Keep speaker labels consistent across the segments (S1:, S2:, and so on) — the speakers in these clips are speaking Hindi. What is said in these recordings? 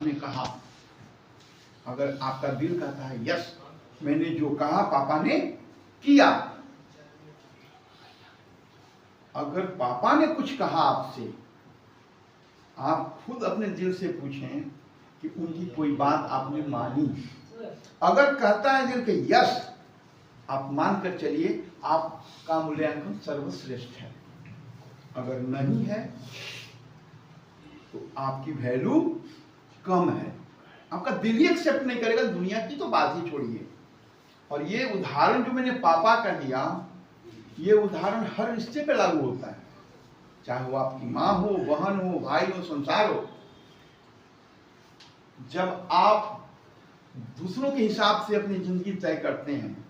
S1: ने कहा, अगर आपका दिल कहता है यस मैंने जो कहा पापा ने किया, अगर पापा ने कुछ कहा आपसे, आप खुद अपने दिल से पूछें कि उनकी कोई बात आपने मानी। अगर कहता है दिल के यस, आप मान कर चलिए आपका मूल्यांकन सर्वश्रेष्ठ है। अगर नहीं है तो आपकी वैल्यू कम है, आपका दिल ही एक्सेप्ट नहीं करेगा, दुनिया की तो बात ही छोड़िए। और ये उदाहरण जो मैंने पापा का दिया, ये उदाहरण हर रिश्ते पे लागू होता है, चाहे वो आपकी माँ हो, बहन हो, भाई हो, संसार हो। जब आप दूसरों के हिसाब से अपनी जिंदगी तय करते हैं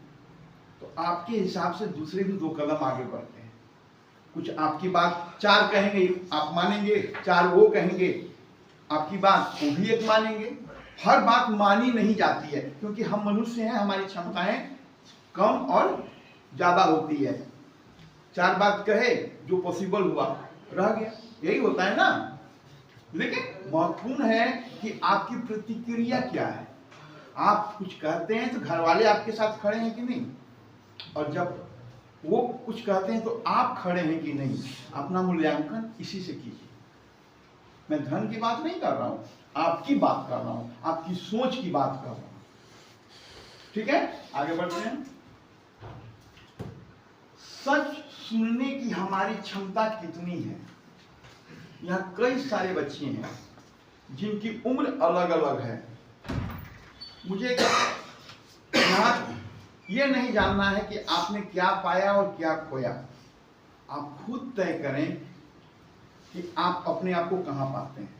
S1: तो आपके हिसाब से दूसरे भी 2 कदम आगे बढ़ते हैं। कुछ आपकी बात 4 कहेंगे आप मानेंगे, 4 वो कहेंगे आपकी बात, वो भी एक मानेंगे। हर बात मानी नहीं जाती है, क्योंकि हम मनुष्य हैं, हमारी क्षमताएं कम और ज्यादा होती है। 4 बात कहे, जो पॉसिबल हुआ रह गया, यही होता है ना। लेकिन महत्वपूर्ण है कि आपकी प्रतिक्रिया क्या है। आप कुछ कहते हैं तो घर वाले आपके साथ खड़े हैं कि नहीं, और जब वो कुछ कहते हैं तो आप खड़े हैं कि नहीं। अपना मूल्यांकन इसी से कीजिए। मैं धन की बात नहीं कर रहा हूं, आपकी बात कर रहा हूं, आपकी सोच की बात कर रहा हूं। ठीक है, आगे बढ़ते हैं। सच सुनने की हमारी क्षमता कितनी है। यहाँ कई सारे बच्चे हैं जिनकी उम्र अलग अलग है। मुझे यहाँ ये नहीं जानना है कि आपने क्या पाया और क्या खोया। आप खुद तय करें कि आप अपने आप को कहां पाते हैं।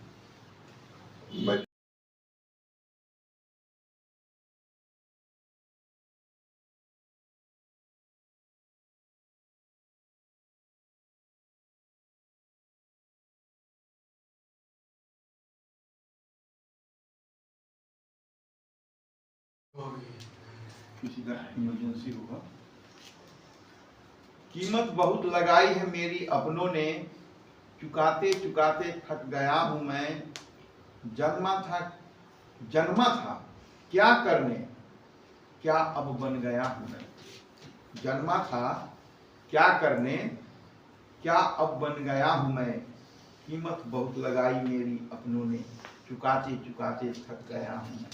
S1: किसी का इमरजेंसी होगा। कीमत बहुत लगाई है मेरी अपनों ने, चुकाते चुकाते थक गया हूं मैं। जन्मा था क्या करने, क्या अब बन गया हूं मैं। जन्मा था क्या करने, क्या अब बन गया हूं मैं। कीमत बहुत लगाई मेरी अपनों ने, चुकाते चुकाते थक गया हूं मैं।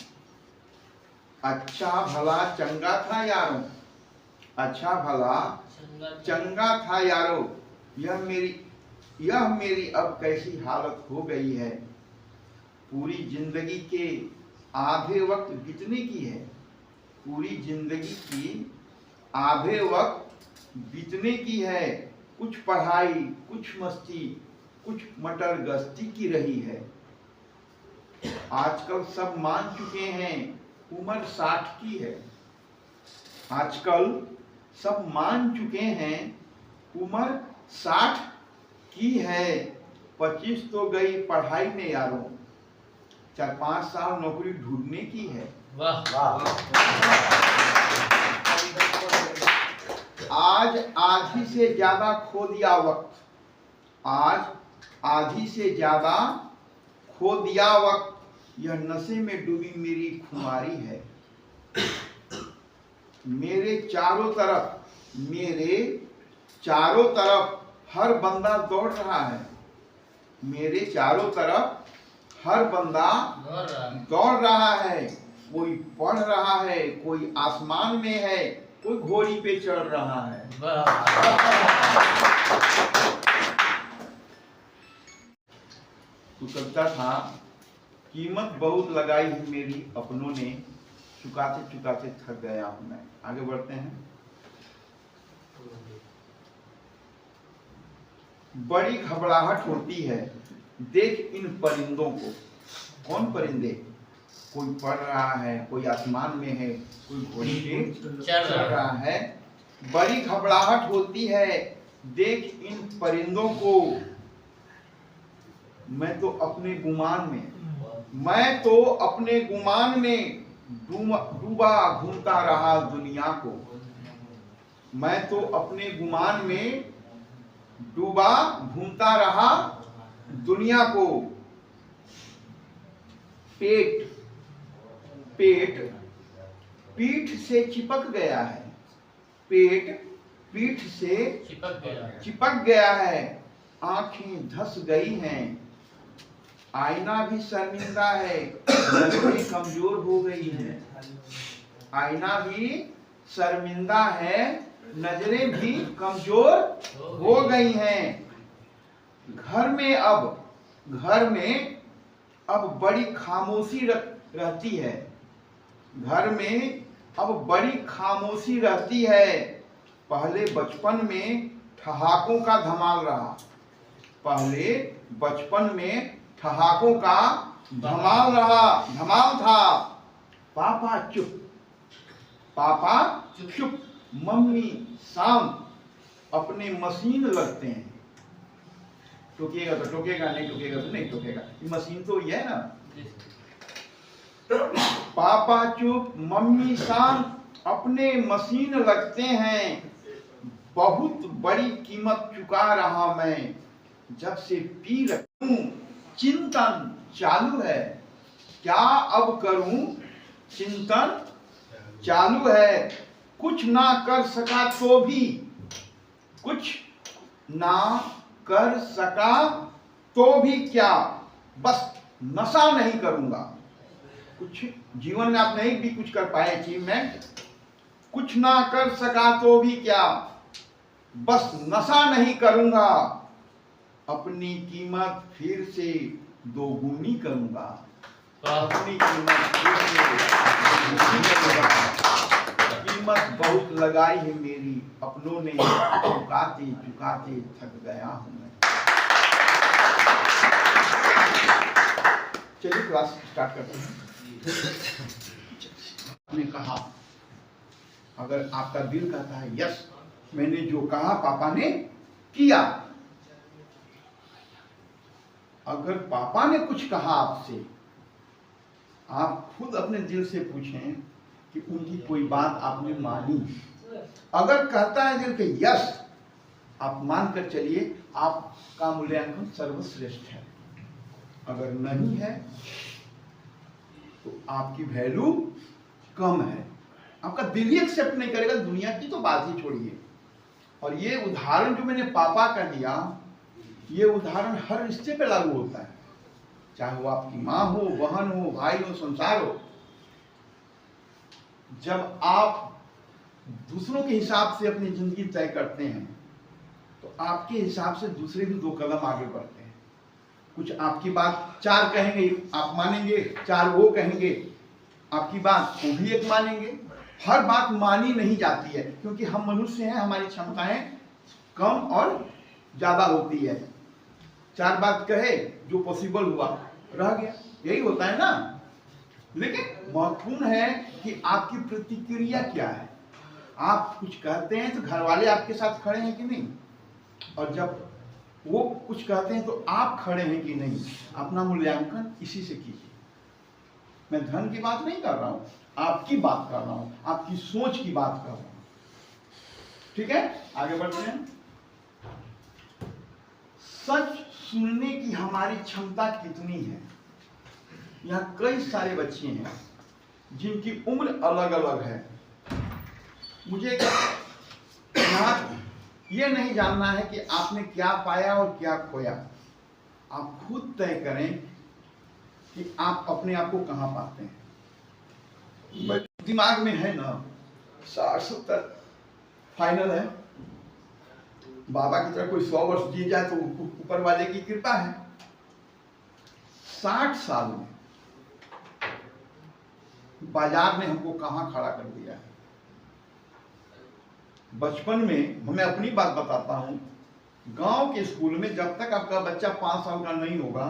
S1: अच्छा भला चंगा था यारों, अच्छा भला चंगा था यारों, यह मेरी अब कैसी हालत हो गई है। पूरी जिंदगी के आधे वक्त बीतने की है, पूरी जिंदगी की आधे वक्त बीतने की है। कुछ पढ़ाई, कुछ मस्ती, कुछ मटर गश्ती की रही है। आजकल सब मान चुके हैं उम्र 60 की है। आजकल सब मान चुके हैं उम्र 60 की है। 25 तो गई पढ़ाई में यारों, 4-5 साल नौकरी ढूंढने की है। वाह आज आधी से ज्यादा खो दिया वक्त, आज आधी से ज्यादा खो दिया वक्त। यह नशे में डूबी मेरी खुमारी है। मेरे चारों तरफ हर बंदा दौड़ रहा है। मेरे चारों तरफ हर बंदा दौड़ रहा है। कोई पढ़ रहा है, कोई आसमान में है, कोई घोड़ी पे चढ़ रहा है। तो कविता था, कीमत बहुत लगाई है मेरी अपनों ने, चुकाते चुकाते थक गया हूं मैं। आगे बढ़ते हैं। बड़ी घबराहट होती है देख इन परिंदों को। कौन परिंदे? कोई पढ़ रहा है, कोई आसमान में है, कोई घोड़ी पे चढ़ रहा है। बड़ी घबराहट होती है देख इन परिंदों को। मैं तो अपने गुमान में डूबा घूमता रहा दुनिया को। मैं तो अपने गुमान में डूबा घूमता रहा दुनिया को। पेट, पेट पीठ से चिपक गया है, पेट पीठ से चिपक गया है, आंखें धस गई हैं, आईना भी शर्मिंदा है, नजरें कमजोर हो गई हैं, आईना भी शर्मिंदा है, नजरें भी कमजोर हो गई हैं। घर में अब बड़ी खामोशी रहती है, घर में अब बड़ी खामोशी रहती है। पहले बचपन में ठहाकों का धमाल रहा, पहले बचपन में ठहाकों का धमाल था। पापा चुप, पापा चुप, मम्मी शांत, अपने मशीन लगते हैं। टोकेगा तो टोकेगा, नहीं टोकेगा तो नहीं टोकेगा, मशीन तो ये है ना। पापा चुप, मम्मी शांत, अपने मशीन लगते हैं। बहुत बड़ी कीमत चुका रहा मैं, जब से पी रहा हूं, चिंतन चालू है, क्या अब करूं, चिंतन चालू है। कुछ ना कर सका तो भी, कुछ ना कर सका तो भी क्या, बस नशा नहीं करूंगा। कुछ जीवन में आप नहीं भी कुछ कर पाए अचीवमेंट, कुछ ना कर सका तो भी क्या, बस नशा नहीं करूंगा। अपनी कीमत फिर से दोगुनी करूंगा, अपनी कीमत फिर से दोगुनी करूंगा। कीमत बहुत लगाई है मेरी अपनों ने, चुकाते चुकाते थक गया हूं मैं। चलिए क्लास स्टार्ट करते हैं। आपने कहा, अगर आपका दिल कहता है यस मैंने जो कहा पापा ने किया, अगर पापा ने कुछ कहा आपसे, आप खुद अपने दिल से पूछें कि उनकी कोई बात आपने मानी। अगर कहता है दिल के यस, आप मानकर चलिए आपका मूल्यांकन सर्वश्रेष्ठ है। अगर नहीं है तो आपकी वैल्यू कम है, आपका दिल ही एक्सेप्ट नहीं करेगा, दुनिया की तो बात ही छोड़िए। और ये उदाहरण जो मैंने पापा का दिया, ये उदाहरण हर रिश्ते पे लागू होता है, चाहे वो आपकी माँ हो, बहन हो, भाई हो, संसार हो। जब आप दूसरों के हिसाब से अपनी जिंदगी तय करते हैं तो आपके हिसाब से दूसरे भी 2 कदम आगे बढ़ते हैं। कुछ आपकी बात 4 कहेंगे आप मानेंगे, 4 वो कहेंगे आपकी बात वो भी 1 मानेंगे। हर बात मानी नहीं जाती है, क्योंकि हम मनुष्य हैं, हमारी क्षमताएं कम और ज्यादा होती है। 4 बात कहे, जो पॉसिबल हुआ रह गया, यही होता है ना। लेकिन महत्वपूर्ण है कि आपकी प्रतिक्रिया क्या है। आप कुछ कहते हैं तो घर वाले आपके साथ खड़े हैं कि नहीं, और जब वो कुछ कहते हैं तो आप खड़े हैं कि नहीं। अपना मूल्यांकन इसी से कीजिए। मैं धन की बात नहीं कर रहा हूं, आपकी बात कर रहा हूं, आपकी सोच की बात कर रहा हूं। ठीक है, आगे बढ़ते हैं। सच सुनने की हमारी क्षमता कितनी है। यहाँ कई सारे बच्चे हैं जिनकी उम्र अलग अलग है। मुझे यहाँ ये नहीं जानना है कि आपने क्या पाया और क्या खोया। आप खुद तय करें कि आप अपने आप को कहाँ पाते हैं। दिमाग में है ना 60-70 फाइनल है। बाबा की तरह कोई 100 वर्ष जी जाए तो ऊपर वाले की कृपा है। 60 साल में बाजार ने हमको कहां खड़ा कर दिया है। बचपन में मैं अपनी बात बताता हूं, गांव के स्कूल में जब तक आपका बच्चा 5 साल का नहीं होगा,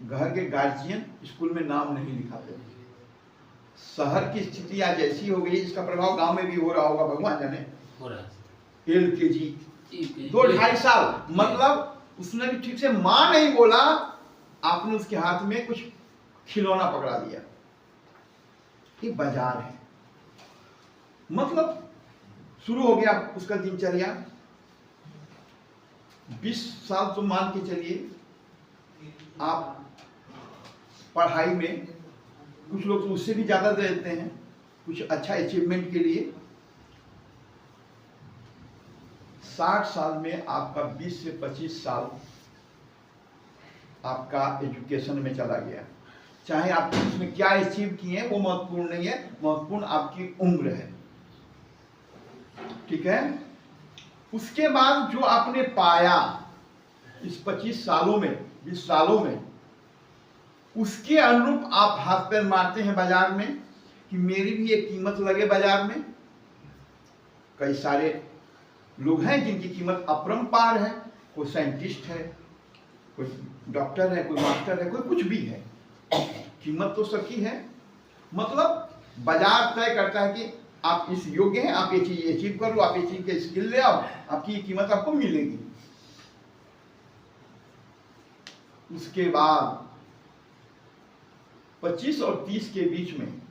S1: घर के गार्जियन स्कूल में नाम नहीं लिखाते। शहर की स्थिति आज ऐसी हो गई, जिसका प्रभाव गांव में भी हो रहा होगा, भगवान जाने। LKG 2-2.5 साल, मतलब उसने भी ठीक से मां नहीं बोला, आपने उसके हाथ में कुछ खिलौना पकड़ा दिया। ये बाजार है। मतलब शुरू हो गया उसका दिनचर्या। 20 साल तो मान के चलिए आप पढ़ाई में कुछ लोग तो उससे भी ज्यादा दे देते हैं कुछ अच्छा अचीवमेंट के लिए। 60 साल में आपका 20 से 25 साल आपका एजुकेशन में चला गया। चाहे आप उसमें क्या अचीव किए हैं वो महत्वपूर्ण नहीं है, महत्वपूर्ण आपकी उम्र है। ठीक है। उसके बाद जो आपने पाया इस 25 सालों में 20 सालों में, उसके अनुरूप आप हाथ पैर मारते हैं बाजार में कि मेरी भी एक कीमत लगे बाजार में। कई सारे लोग हैं जिनकी कीमत अपरंपार है, कोई साइंटिस्ट है, कोई डॉक्टर है, कोई मास्टर है, कोई कुछ भी है, कीमत तो सबकी है। मतलब बाजार तय करता है कि आप इस योग्य हैं, आप ये चीज अचीव करो, आप ये चीज के स्किल ले आओ, आपकी ये कीमत आपको मिलेगी। उसके बाद 25 और 30 के बीच में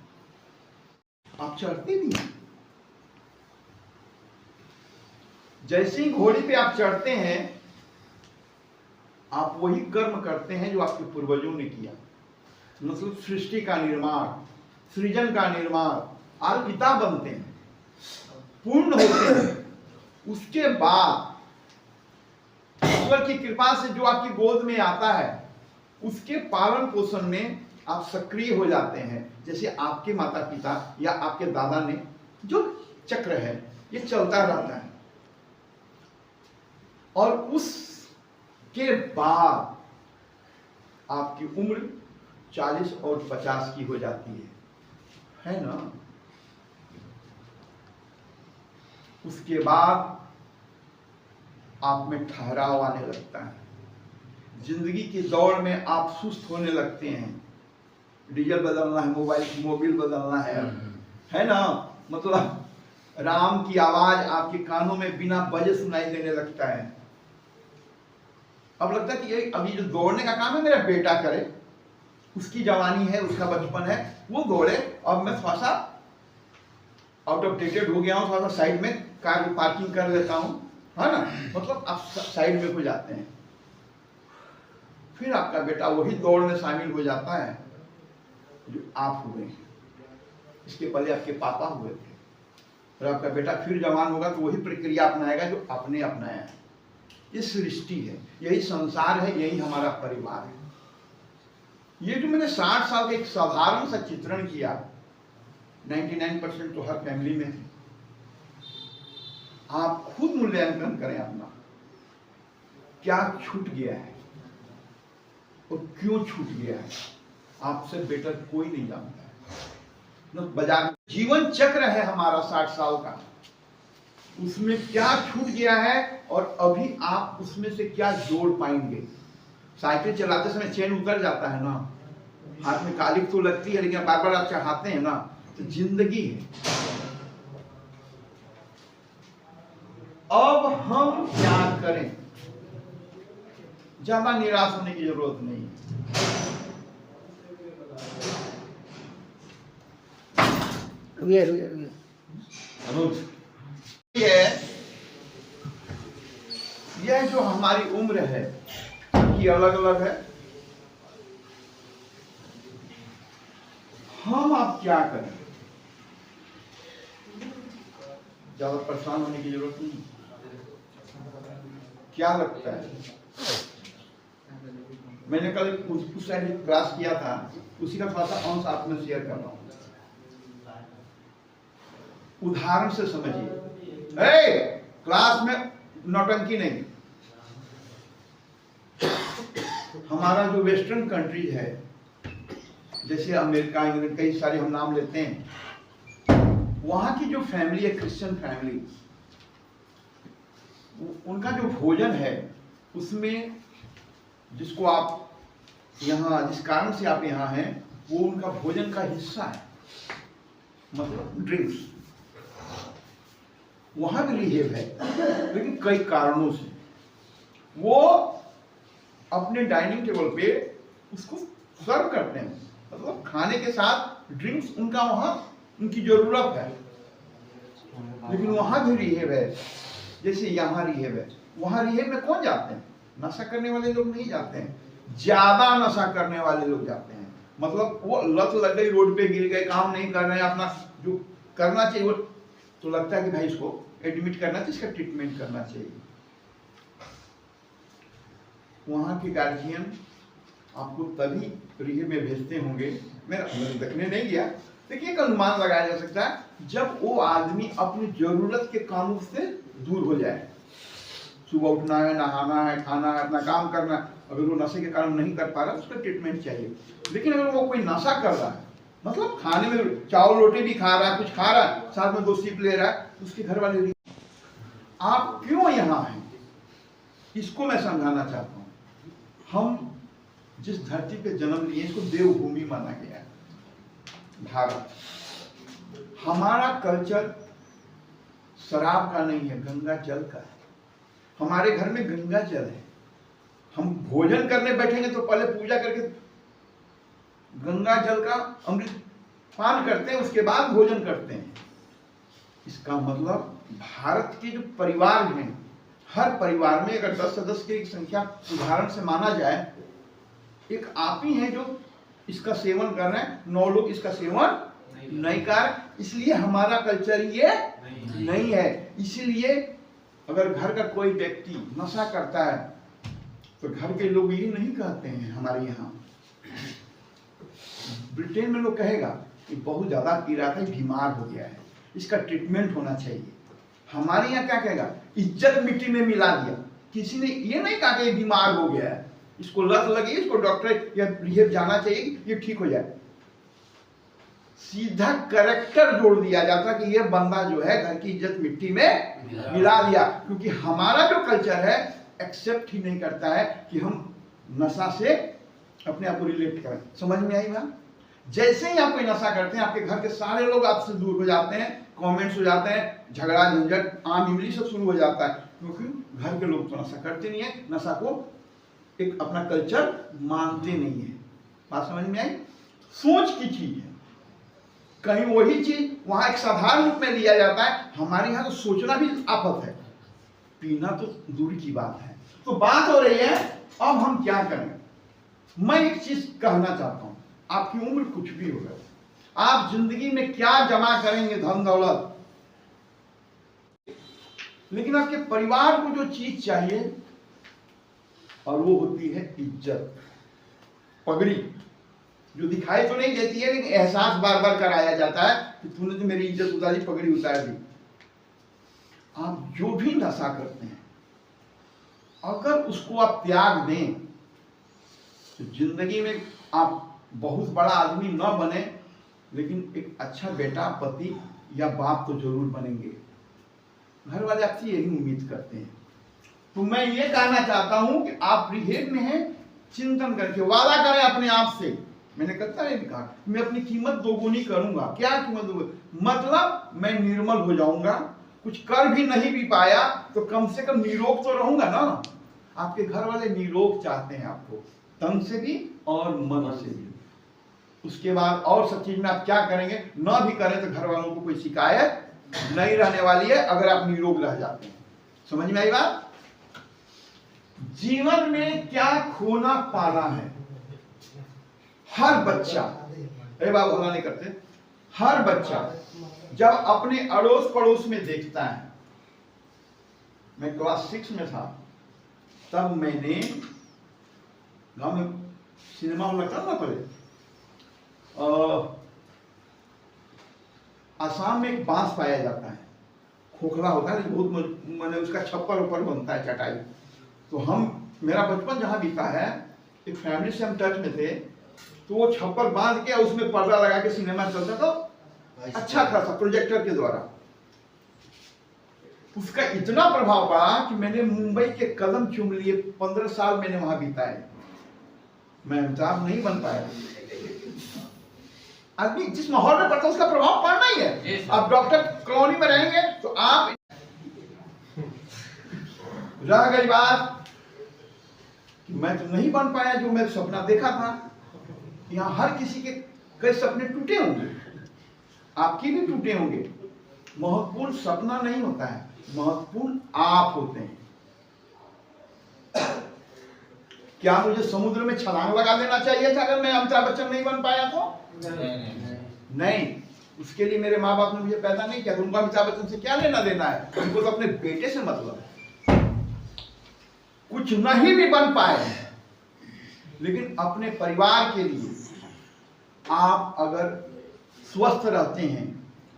S1: आप चढ़ते नहीं हैं। जैसे ही घोड़ी पे आप चढ़ते हैं, आप वही कर्म करते हैं जो आपके पूर्वजों ने किया। मतलब सृष्टि का निर्माण, सृजन का निर्माण, और पिता बनते हैं, पूर्ण होते हैं। उसके बाद ईश्वर की कृपा से जो आपकी गोद में आता है, उसके पालन पोषण में आप सक्रिय हो जाते हैं। जैसे आपके माता पिता या आपके दादा ने, जो चक्र है ये चलता रहता है। और उसके बाद आपकी उम्र 40 और 50 की हो जाती है ना। उसके बाद आप में ठहराव आने लगता है। जिंदगी की दौड़ में आप सुस्त होने लगते हैं। डीजल बदलना है, मोबिल बदलना है ना। मतलब राम की आवाज आपके कानों में बिना बजे सुनाई देने लगता है। अब लगता है कि ये अभी जो दौड़ने का काम है मेरा बेटा करे, उसकी जवानी है, उसका बचपन है, वो दौड़े। अब मैं थोड़ा सा आउट ऑफ डेटेड हो गया हूँ, थोड़ा सा साइड में कार पार्किंग कर लेता हूँ, है ना। मतलब आप साइड में हो जाते हैं। फिर आपका बेटा वही दौड़ में शामिल हो जाता है जो आप हुए हैं। इसके पहले आपके पापा हुए थे, और आपका बेटा फिर जवान होगा तो वही प्रक्रिया अपनाएगा जो आपने अपनाया है। ये सृष्टि है, यही संसार है, यही हमारा परिवार है। ये जो मैंने 60 साल का एक साधारण सा चित्रण किया, 99% तो हर फैमिली में है। आप खुद मूल्यांकन करें अपना, क्या छूट गया है और क्यों छूट गया है। आपसे बेटर कोई नहीं जानता है। बाजार में जीवन चक्र है हमारा 60 साल का, उसमें क्या छूट गया है और अभी आप उसमें से क्या जोड़ पाएंगे। साइकिल चलाते समय चेन उतर जाता है ना, हाथ में कालिक तो लगती है, लेकिन बार बार आप चाहते हैं ना। तो जिंदगी है। अब हम क्या करें, ज्यादा निराश होने की जरूरत नहीं है। यह जो हमारी उम्र है ये अलग अलग है। हम आप क्या करें, ज्यादा परेशान होने की जरूरत नहीं। क्या लगता है, मैंने कल उस साइड क्लास किया था, उसी का थोड़ा सा अंश आप में शेयर कर रहा हूं। उदाहरण से समझिए, क्लास में नौटंकी नहीं। हमारा जो वेस्टर्न कंट्रीज है, जैसे अमेरिका, इंग्लैंड, कई सारे हम नाम लेते हैं, वहां की जो फैमिली है, क्रिश्चियन फैमिली, उनका जो भोजन है उसमें, जिसको आप यहाँ, जिस कारण से आप यहाँ हैं, वो उनका भोजन का हिस्सा है। मतलब ड्रिंक्स वहां भी रिहेव है, लेकिन कई कारणों से वो अपने डाइनिंग टेबल पे उसको सर्व करते हैं। मतलब खाने के साथ ड्रिंक्स उनका वहां उनकी जरूरत है, लेकिन वहां भी रिहेव है जैसे यहाँ रिहेव है। वहां रिहेव में कौन जाते हैं, नशा करने वाले लोग नहीं जाते हैं, ज्यादा नशा करने वाले लोग जाते हैं। मतलब वो लत लग गई, रोड पे गिर गए, काम नहीं कर रहे हैं, अपना जो करना चाहिए वो, तो लगता है कि भाई इसको एडमिट करना चाहिए, इसका ट्रीटमेंट करना चाहिए। वहां के गार्जियन आपको तभी रिहे में भेजते होंगे, मैंने देखने नहीं गया, लेकिन एक अनुमान लगाया जा सकता है, जब वो आदमी अपनी जरूरत के कामों से दूर हो जाए। सुबह उठना है, नहाना है, खाना है, अपना काम करना है, अगर वो नशे के कारण नहीं कर पा रहा उसका ट्रीटमेंट चाहिए। लेकिन अगर वो कोई नशा कर रहा है, मतलब खाने में चावल रोटी भी खा रहा है, कुछ खा रहा है, साथ में 2 सिप ले रहा है, उसके घर वाले आप क्यों यहाँ हैं, इसको मैं समझाना चाहता हूँ। हम जिस धरती पे जन्म लिए इसको देवभूमि माना गया है, भारत। हमारा कल्चर शराब का नहीं है, गंगा जल का है। हमारे घर में गंगा जल है। हम भोजन करने बैठेंगे तो पहले पूजा करके गंगा जल का अमृत पान करते हैं, उसके बाद भोजन करते हैं। इसका मतलब भारत के जो परिवार हैं, हर परिवार में अगर 10 सदस्य की संख्या उदाहरण से माना जाए, एक आप ही हैं जो इसका सेवन कर रहे हैं, 9 लोग इसका सेवन नहीं कर, इसलिए हमारा कल्चर ये नहीं है। इसीलिए अगर घर का कोई व्यक्ति नशा करता है तो घर के लोग ये नहीं कहते हैं। हमारे यहाँ ब्रिटेन में लोग कहेगा कि बहुत ज्यादा पी रहा था, बीमार हो गया है, इसका ट्रीटमेंट होना चाहिए। हमारे यहाँ क्या कहेगा, इज्जत मिट्टी में मिला दिया। किसी ने ये नहीं कहा कि बीमार हो गया है, इसको लत लगी, इसको डॉक्टर या रिहेब जाना चाहिए, ये ठीक हो जाए। सीधा करेक्टर जोड़ दिया जाता कि ये बंदा जो है घर की इज्जत मिट्टी में मिला दिया। क्योंकि हमारा जो कल्चर है एक्सेप्ट ही नहीं करता है कि हम नशा से अपने आप को रिलेट करें। समझ में आई बात? जैसे ही आप कोई नशा करते हैं, आपके घर के सारे लोग आपसे दूर हो जाते हैं, कमेंट्स हो जाते हैं, झगड़ा झंझट आम इमली सब शुरू हो जाता है। क्योंकि घर के लोग तो नशा करते नहीं है, नशा को एक अपना कल्चर मानते नहीं है। बात समझ में आई? सोच की चीज है, कहीं वही चीज वहां एक साधारण रूप में लिया जाता है। हमारे यहाँ तो सोचना भी आफत है, पीना तो दूर की बात है। तो बात हो रही है अब हम क्या करें। मैं एक चीज कहना चाहता हूं, आपकी उम्र कुछ भी हो, आप जिंदगी में क्या जमा करेंगे, धन दौलत, लेकिन आपके परिवार को जो चीज चाहिए और वो होती है इज्जत, पगड़ी, जो दिखाई तो नहीं देती है लेकिन एहसास बार बार कराया जाता है कि तूने तो मेरी इज्जत उतारी, पगड़ी उतार दी। आप जो भी नशा करते हैं, अगर उसको आप त्याग दें तो जिंदगी में आप बहुत बड़ा आदमी न बने, लेकिन एक अच्छा बेटा, पति या बाप तो जरूर बनेंगे। घर वाले आपसे यही उम्मीद करते हैं। तो मैं ये कहना चाहता हूं कि आप रिहेब में हैं, चिंतन करके वादा करें अपने आप से। मैंने कहा मैं अपनी कीमत दोगुनी करूंगा। क्या कीमत दोगुनी? मतलब मैं निर्मल हो जाऊंगा, कुछ कर भी नहीं भी पाया तो कम से कम निरोग तो रहूंगा ना। आपके घर वाले निरोग चाहते हैं आपको, तन से भी और मन से भी। उसके बाद और सब चीज में आप क्या करेंगे, ना भी करें तो घर वालों को कोई शिकायत नहीं रहने वाली है अगर आप निरोग रह जाते हैं। समझ में आई बात? जीवन में क्या खोना पाना है, हर बच्चा, अरे बाबू हल्ला नहीं करते, हर बच्चा जब अपने अड़ोस पड़ोस में देखता है। मैं क्लास 6 में था, तब मैंने गांव में सिनेमा हॉल लगता ना पहले, आसाम में एक बांस पाया जाता है, खोखला होता है, बहुत मैंने उसका छप्पर ऊपर बनता है, चटाई। तो मेरा बचपन जहां बीता है, एक फैमिली से हम टच में थे, तो वो छप्पर बांध के उसमें पर्दा लगा के सिनेमा चलता था, अच्छा खासा प्रोजेक्टर के द्वारा। उसका इतना प्रभाव पड़ा कि मैंने मुंबई के कदम चूम लिए। 15 साल मैंने वहां बिताए, मैं अमिताभ नहीं बन पाया। आदमी जिस माहौल में पड़ता है उसका प्रभाव पड़ना ही है। अब डॉक्टर कॉलोनी में रहेंगे तो आप, रह गई बात कि मैं तो नहीं बन पाया जो मैं सपना देखा था। यहाँ हर किसी के कई सपने टूटे होंगे, आपके भी टूटे होंगे। महत्वपूर्ण सपना नहीं होता है, महत्वपूर्ण आप होते हैं। क्या मुझे समुद्र में छलांग लगा देना चाहिए था अगर मैं अमिताभ बच्चन नहीं बन पाया तो? नहीं, उसके लिए मेरे माँ बाप ने मुझे पैदा नहीं किया। तो उनको अमिताभ बच्चन से क्या लेना देना है? उनको तो अपने बेटे से मतलब है। कुछ नहीं भी बन पाए, लेकिन अपने परिवार के लिए आप अगर स्वस्थ रहते हैं,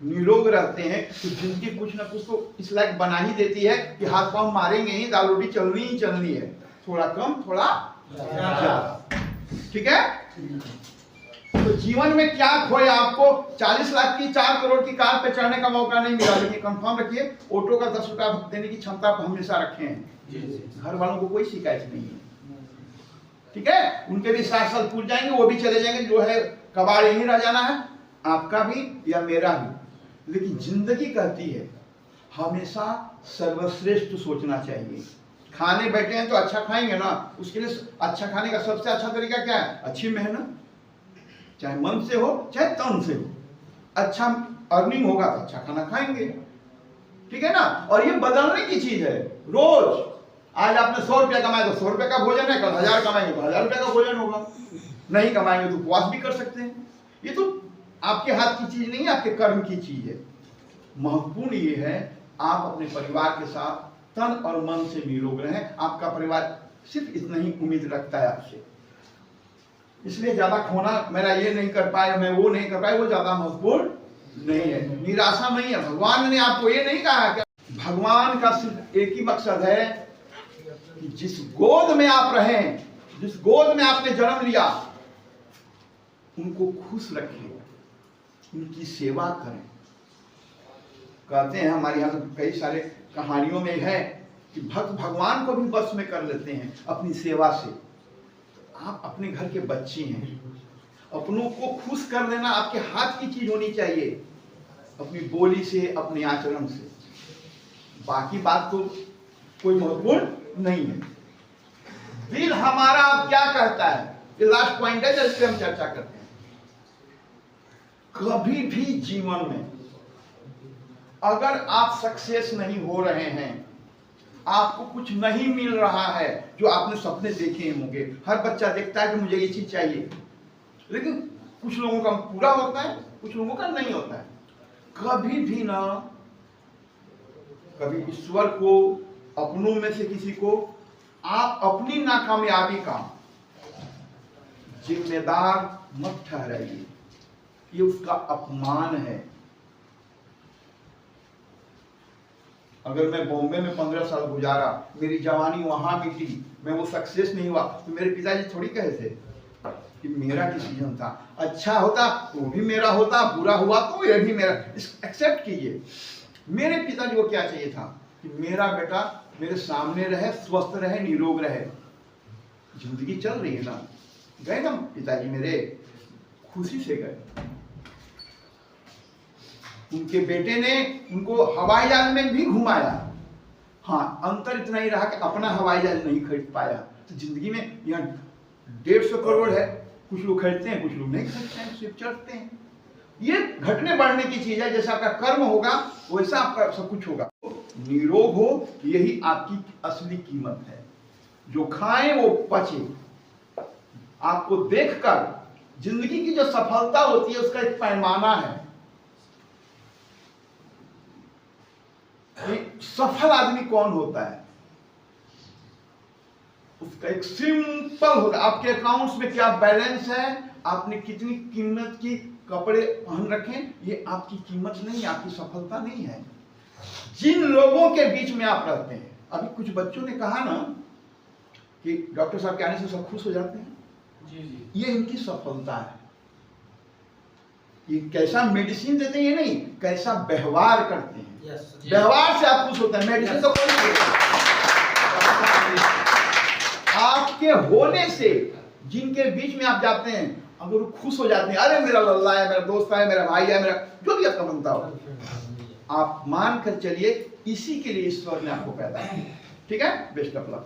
S1: निरोग रहते हैं, तो जिंदगी कुछ ना कुछ तो इस लायक बना ही देती है कि हाथ पांव मारेंगे ही, दाल रोटी चलनी ही चलनी है, थोड़ा कम थोड़ा ज्यादा। ठीक है? तो जीवन में क्या खोया? आपको 40 लाख की 4 करोड़ की कार पे चढ़ने का मौका नहीं मिला, लेकिन कंफर्म रखिए ऑटो का 10 रुपया देने की क्षमता आप हमेशा रखे हैं। घर वालों को कोई शिकायत नहीं है। ठीक है? उनके भी 7 साल पूछ जाएंगे, वो भी चले जाएंगे, जो है कबाड़ यहीं रह जाना है, आपका भी या मेरा भी। लेकिन जिंदगी कहती है हमेशा सर्वश्रेष्ठ सोचना चाहिए। खाने बैठे हैं तो अच्छा खाएंगे ना, उसके लिए अच्छा खाने का सबसे अच्छा तरीका क्या है? अच्छी मेहनत, चाहे मन से हो चाहे तन से हो। अच्छा अर्निंग होगा तो अच्छा खाना खाएंगे। ठीक है ना? और ये बदलने की चीज है। रोज आज आपने 100 रुपया कमाया तो 100 रुपये का भोजन है, कल 1000 कमाएंगे तो 1000 रुपये का भोजन होगा। नहीं कमाएंगे तो उपवास भी कर सकते हैं। ये तो आपके हाथ की चीज नहीं है, आपके कर्म की चीज है। महत्वपूर्ण ये है आप अपने परिवार के साथ तन और मन से निरोग रहें। आपका परिवार सिर्फ इतना ही उम्मीद रखता है आपसे, इसलिए ज्यादा खोना, मेरा ये नहीं कर पाया, मैं वो नहीं कर पाया, वो ज्यादा महत्वपूर्ण नहीं है। निराशा नहीं है। भगवान ने आपको ये नहीं कहा कि भगवान का सिर्फ एक ही मकसद है कि जिस गोद में आप रहें, जिस गोद में आपने जन्म लिया, उनको खुश रखें, उनकी सेवा करें। कहते हैं हमारे यहाँ तो कई सारे कहानियों में है कि भक्त भगवान को भी बस में कर लेते हैं अपनी सेवा से। तो आप अपने घर के बच्चे हैं, अपनों को खुश कर देना आपके हाथ की चीज होनी चाहिए, अपनी बोली से, अपने आचरण से। बाकी बात तो कोई महत्वपूर्ण नहीं है। दिल हमारा अब क्या कहता है, ये लास्ट पॉइंट है जिस पे हम चर्चा करते हैं। कभी भी जीवन में अगर आप सक्सेस नहीं हो रहे हैं, आपको कुछ नहीं मिल रहा है जो आपने सपने देखे होंगे। हर बच्चा देखता है कि मुझे ये चीज चाहिए, लेकिन कुछ लोगों का पूरा होता है, कुछ लोगों का नहीं होता है। कभी भी ना, कभी ईश्वर को, अपनों में से किसी को आप अपनी नाकामयाबी का जिम्मेदार मत ठहराइए। ये उसका अपमान है। अगर मैं बॉम्बे में 15 साल गुजारा, मेरी जवानी वहां बीती, मैं वो सक्सेस नहीं हुआ, तो मेरे पिताजी थोड़ी कहे थे कि मेरा डिसीजन था। अच्छा होता तो भी मेरा होता, बुरा हुआ तो ये भी मेरा। एक्सेप्ट कीजिए। मेरे पिताजी को क्या चाहिए था कि मेरा बेटा मेरे सामने रहे, स्वस्थ रहे, निरोग रहे। जिंदगी चल रही है ना, गए ना पिताजी मेरे, खुशी से गए। उनके बेटे ने उनको हवाई जहाज में भी घुमाया। हाँ, अंतर इतना ही रहा कि अपना हवाई जहाज नहीं खरीद पाया। तो जिंदगी में यहाँ 150 करोड़ है, कुछ लोग खरीदते हैं, कुछ लोग नहीं खरीदते हैं, सिर्फ चढ़ते हैं। ये घटने बढ़ने की चीज है। जैसा आपका कर्म होगा वैसा आपका सब कुछ होगा। निरोग हो, यही आपकी असली कीमत है। जो खाएं वो पचे। आपको देखकर जिंदगी की जो सफलता होती है उसका एक पैमाना है। सफल आदमी कौन होता है? उसका एक सिंपल होता है, आपके अकाउंट्स में क्या बैलेंस है, आपने कितनी कीमत की कपड़े पहन रखे, ये आपकी कीमत नहीं, आपकी सफलता नहीं है। जिन लोगों के बीच में आप रहते हैं, अभी कुछ बच्चों ने कहा ना कि डॉक्टर साहब के आने से सब खुश हो जाते हैं, जी। ये इनकी सफलता है। ये कैसा मेडिसिन देते हैं ये नहीं, कैसा व्यवहार करते हैं। व्यवहार से आप खुश होते हैं, मेडिसिन तो कोई नहीं देता। आपके होने से जिनके बीच में आप जाते हैं, अगर वो खुश हो जाते हैं, अरे मेरा लल्ला है, मेरा दोस्त है, मेरा भाई है, मेरा जो भी आपका बनता हो, आप मान कर चलिए इसी के लिए ईश्वर ने आपको पैदा किया। ठीक है? Best of luck.